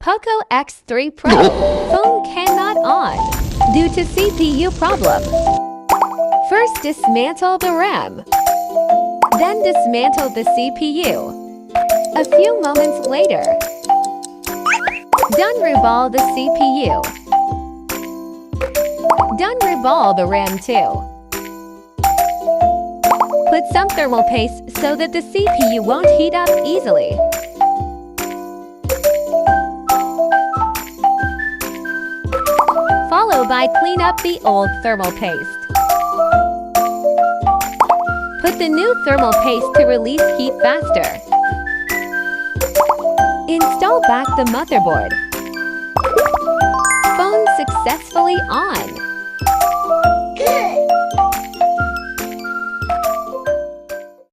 POCO X3 Pro phone cannot on due to CPU problem. First dismantle the RAM, then dismantle the CPU. A few moments later, done reball the CPU. Done reball the RAM too. Put some thermal paste so that the CPU won't heat up easily. Followed by clean up the old thermal paste. Put the new thermal paste to release heat faster. Install back the motherboard. Phone successfully on. Good.